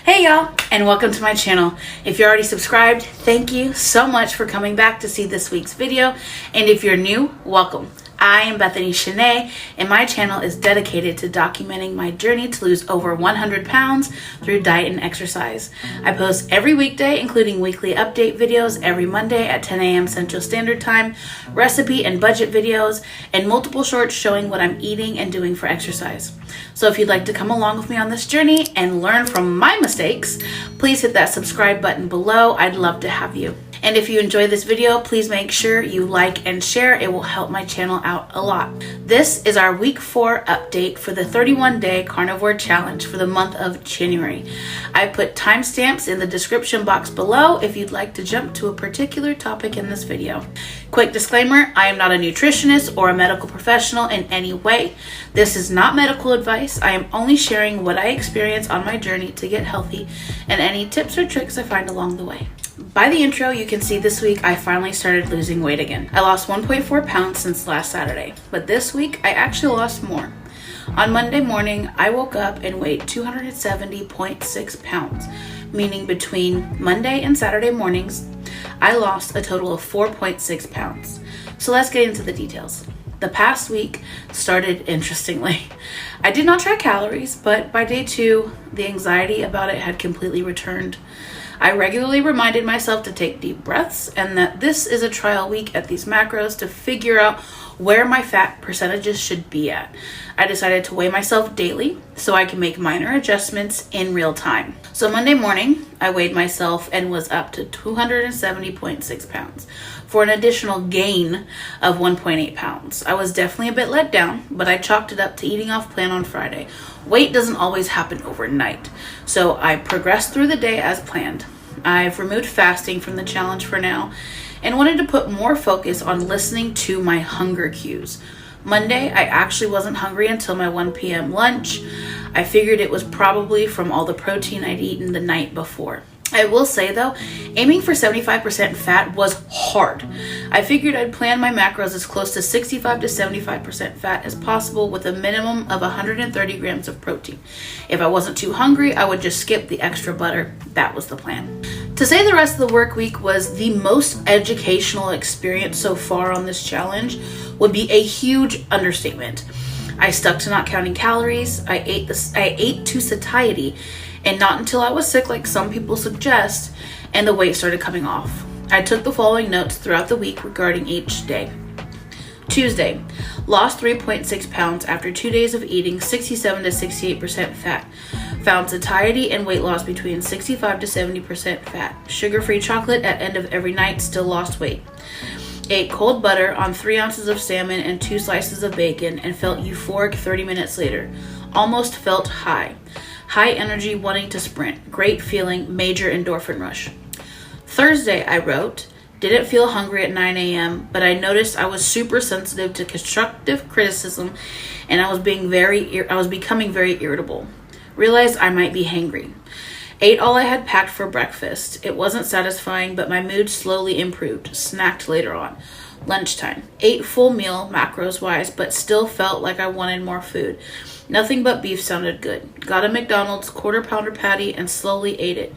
Hey y'all, and welcome to my channel. If you're already subscribed, thank you so much for coming back to see this week's video. And if you're new, welcome. I am Bethany Shanae, and my channel is dedicated to documenting my journey to lose over 100 pounds through diet and exercise. I post every weekday, including weekly update videos every Monday at 10 a.m. Central Standard Time, recipe and budget videos, and multiple shorts showing what I'm eating and doing for exercise. So if you'd like to come along with me on this journey and learn from my mistakes, please hit that subscribe button below. I'd love to have you. And if you enjoy this video, please make sure you like and share. It will help my channel out a lot. This is our week 4 update for the 31-day carnivore challenge for the month of January. I put timestamps in the description box below if you'd like to jump to a particular topic in this video. Quick disclaimer, I am not a nutritionist or a medical professional in any way. This is not medical advice. I am only sharing what I experience on my journey to get healthy and any tips or tricks I find along the way. By the intro, you can see this week I finally started losing weight again. I lost 1.4 pounds since last Saturday, but this week I actually lost more. On Monday morning, I woke up and weighed 270.6 pounds, meaning between Monday and Saturday mornings, I lost a total of 4.6 pounds. So let's get into the details. The past week started interestingly. I did not track calories, but by day 2, the anxiety about it had completely returned. I regularly reminded myself to take deep breaths and that this is a trial week at these macros to figure out where my fat percentages should be at. I decided to weigh myself daily so I can make minor adjustments in real time. So Monday morning, I weighed myself and was up to 270.6 pounds for an additional gain of 1.8 pounds. I was definitely a bit let down, but I chalked it up to eating off plan on Friday. Weight doesn't always happen overnight, so I progressed through the day as planned. I've removed fasting from the challenge for now and wanted to put more focus on listening to my hunger cues. Monday, I actually wasn't hungry until my 1 p.m. lunch. I figured it was probably from all the protein I'd eaten the night before. I will say though, aiming for 75% fat was hard. I figured I'd plan my macros as close to 65 to 75% fat as possible with a minimum of 130 grams of protein. If I wasn't too hungry, I would just skip the extra butter. That was the plan. To say the rest of the work week was the most educational experience so far on this challenge would be a huge understatement. I stuck to not counting calories. I ate to satiety, and not until I was sick like some people suggest, and the weight started coming off. I took the following notes throughout the week regarding each day. Tuesday, lost 3.6 pounds after 2 days of eating 67 to 68% fat. Found satiety and weight loss between 65 to 70% fat. Sugar-free chocolate at end of every night, still lost weight. Ate cold butter on 3 ounces of salmon and 2 slices of bacon and felt euphoric 30 minutes later. Almost felt high. High energy, wanting to sprint. Great feeling, major endorphin rush. Thursday, I wrote, didn't feel hungry at 9 a.m., but I noticed I was super sensitive to constructive criticism and I was becoming very irritable. Realized I might be hangry. Ate all I had packed for breakfast. It wasn't satisfying, but my mood slowly improved. Snacked later on. Lunchtime. Ate full meal, macros wise, but still felt like I wanted more food. Nothing but beef sounded good. Got a McDonald's quarter-pounder patty and slowly ate it.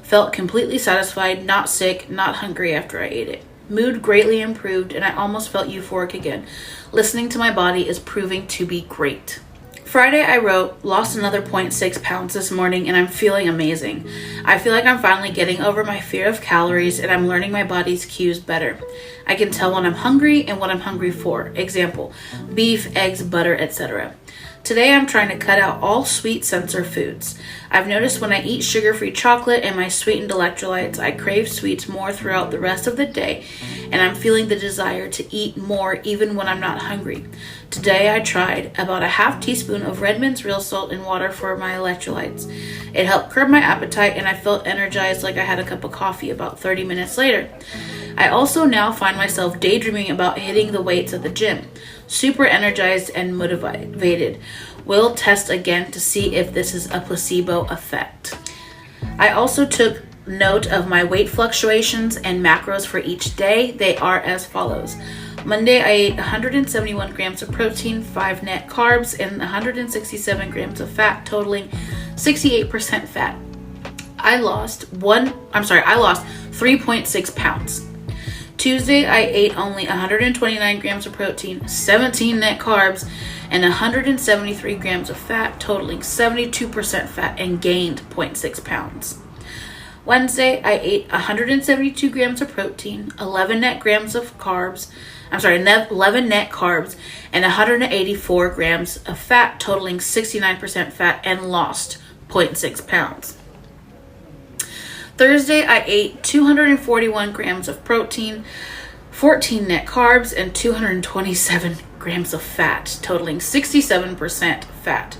Felt completely satisfied, not sick, not hungry after I ate it. Mood greatly improved and I almost felt euphoric again. Listening to my body is proving to be great. Friday, I wrote, lost another 0.6 pounds this morning and I'm feeling amazing. I feel like I'm finally getting over my fear of calories and I'm learning my body's cues better. I can tell when I'm hungry and what I'm hungry for. Example, beef, eggs, butter, etc. Today, I'm trying to cut out all sweet sensor foods. I've noticed when I eat sugar-free chocolate and my sweetened electrolytes, I crave sweets more throughout the rest of the day, and I'm feeling the desire to eat more even when I'm not hungry. Today, I tried about a half teaspoon of Redmond's real salt in water for my electrolytes. It helped curb my appetite, and I felt energized like I had a cup of coffee about 30 minutes later. I also now find myself daydreaming about hitting the weights at the gym. Super energized and motivated. Will test again to see if this is a placebo effect. I also took note of my weight fluctuations and macros for each day. They are as follows. Monday, I ate 171 grams of protein, 5 net carbs, and 167 grams of fat, totaling 68% fat. I lost 3.6 pounds. Tuesday, I ate only 129 grams of protein, 17 net carbs, and 173 grams of fat, totaling 72% fat, and gained 0.6 pounds. Wednesday, I ate 172 grams of protein, 11 net carbs, and 184 grams of fat, totaling 69% fat, and lost 0.6 pounds. Thursday, I ate 241 grams of protein, 14 net carbs, and 227 grams of fat, totaling 67% fat,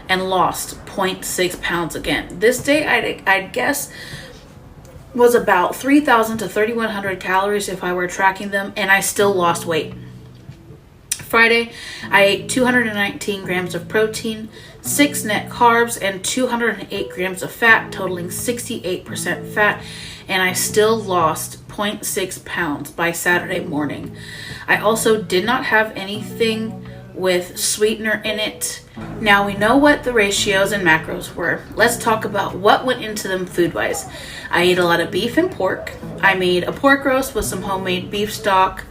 and lost 0.6 pounds again. This day, I'd guess, was about 3,000 to 3,100 calories if I were tracking them, and I still lost weight. Friday, I ate 219 grams of protein, 6 net carbs, and 208 grams of fat, totaling 68% fat, and I still lost 0.6 pounds by Saturday morning. I also did not have anything with sweetener in it. Now we know what the ratios and macros were. Let's talk about what went into them food-wise. I ate a lot of beef and pork. I made a pork roast with some homemade beef stock,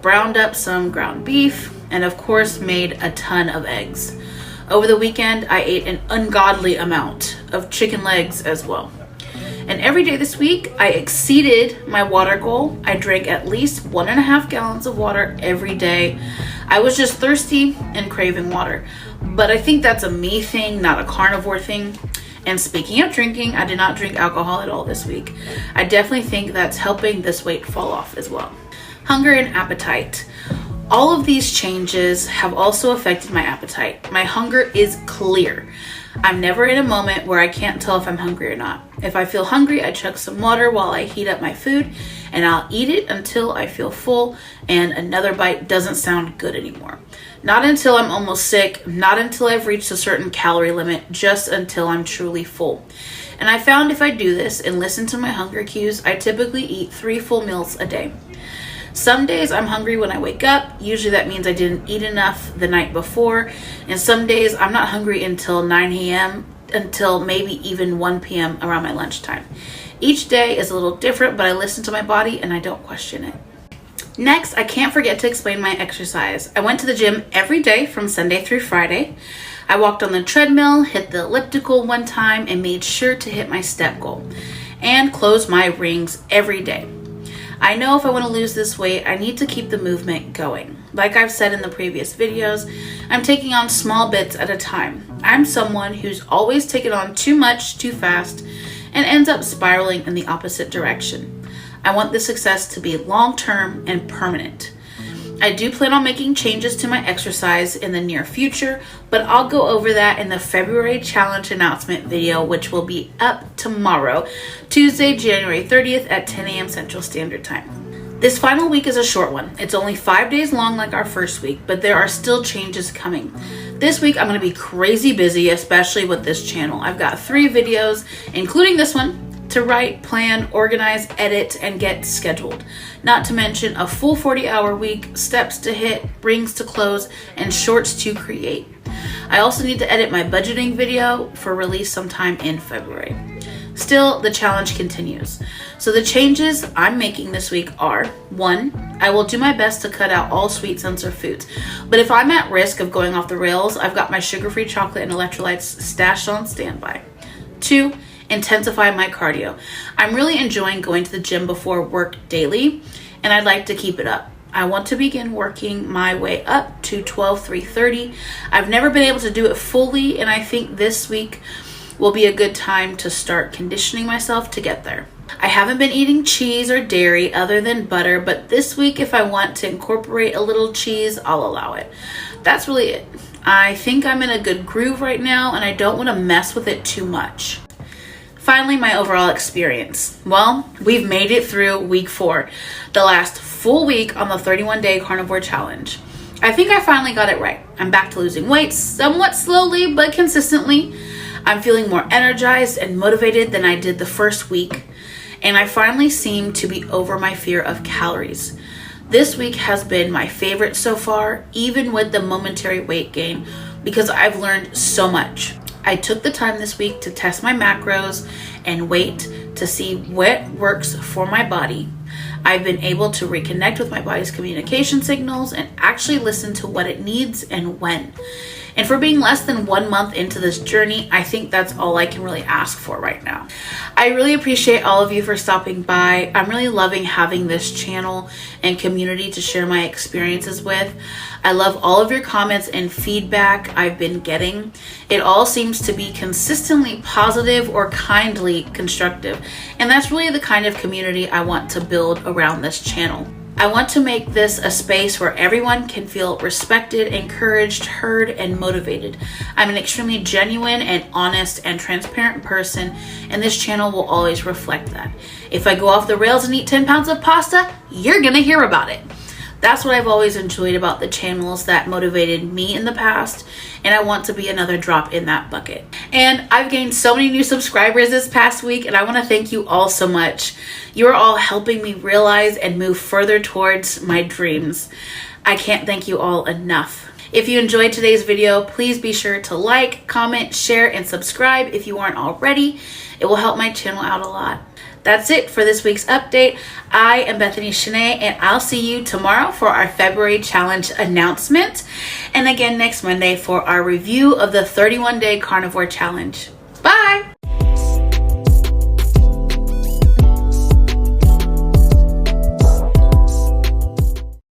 browned up some ground beef, and of course made a ton of eggs. Over the weekend, I ate an ungodly amount of chicken legs as well. And every day this week, I exceeded my water goal. I drank at least 1.5 gallons of water every day. I was just thirsty and craving water. But I think that's a me thing, not a carnivore thing. And speaking of drinking, I did not drink alcohol at all this week. I definitely think that's helping this weight fall off as well. Hunger and appetite. All of these changes have also affected my appetite. My hunger is clear. I'm never in a moment where I can't tell if I'm hungry or not. If I feel hungry, I chug some water while I heat up my food, and I'll eat it until I feel full and another bite doesn't sound good anymore. Not until I'm almost sick, not until I've reached a certain calorie limit, just until I'm truly full. And I found if I do this and listen to my hunger cues, I typically eat 3 full meals a day. Some days I'm hungry when I wake up. Usually that means I didn't eat enough the night before. And some days I'm not hungry until 9 a.m. until maybe even 1 p.m. around my lunchtime. Each day is a little different, but I listen to my body and I don't question it. Next, I can't forget to explain my exercise. I went to the gym every day from Sunday through Friday. I walked on the treadmill, hit the elliptical one time, and made sure to hit my step goal. And close my rings every day. I know if I want to lose this weight, I need to keep the movement going. Like I've said in the previous videos, I'm taking on small bits at a time. I'm someone who's always taken on too much too fast and ends up spiraling in the opposite direction. I want this success to be long-term and permanent. I do plan on making changes to my exercise in the near future, but I'll go over that in the February challenge announcement video, which will be up tomorrow, Tuesday, January 30th at 10 a.m. Central Standard Time. This final week is a short one. It's only 5 days long like our first week, but there are still changes coming. This week I'm going to be crazy busy, especially with this channel. I've got 3 videos, including this one, to write, plan, organize, edit, and get scheduled. Not to mention a full 40-hour week, steps to hit, rings to close, and shorts to create. I also need to edit my budgeting video for release sometime in February. Still, the challenge continues. So the changes I'm making this week are: 1, I will do my best to cut out all sweet sensor foods. But if I'm at risk of going off the rails, I've got my sugar-free chocolate and electrolytes stashed on standby. 2, intensify my cardio. I'm really enjoying going to the gym before work daily, and I'd like to keep it up. I want to begin working my way up to 12-3-30. I've never been able to do it fully, and I think this week will be a good time to start conditioning myself to get there. I haven't been eating cheese or dairy other than butter, but this week if I want to incorporate a little cheese, I'll allow it. That's really it. I think I'm in a good groove right now, and I don't want to mess with it too much. Finally, my overall experience. Well, we've made it through week 4, the last full week on the 31-day carnivore challenge. I think I finally got it right. I'm back to losing weight, somewhat slowly but consistently. I'm feeling more energized and motivated than I did the first week, and I finally seem to be over my fear of calories. This week has been my favorite so far, even with the momentary weight gain, because I've learned so much. I took the time this week to test my macros and weight to see what works for my body. I've been able to reconnect with my body's communication signals and actually listen to what it needs and when. And for being less than 1 month into this journey, I think that's all I can really ask for right now. I really appreciate all of you for stopping by. I'm really loving having this channel and community to share my experiences with. I love all of your comments and feedback I've been getting. It all seems to be consistently positive or kindly constructive. And that's really the kind of community I want to build around this channel. I want to make this a space where everyone can feel respected, encouraged, heard, and motivated. I'm an extremely genuine and honest and transparent person, and this channel will always reflect that. If I go off the rails and eat 10 pounds of pasta, you're gonna hear about it. That's what I've always enjoyed about the channels that motivated me in the past, and I want to be another drop in that bucket. And I've gained so many new subscribers this past week, and I want to thank you all so much. You are all helping me realize and move further towards my dreams. I can't thank you all enough. If you enjoyed today's video, please be sure to like, comment, share, and subscribe if you aren't already. It will help my channel out a lot. That's it for this week's update. I am Bethany Shanae, and I'll see you tomorrow for our February challenge announcement, and again next Monday for our review of the 31-day carnivore challenge. Bye!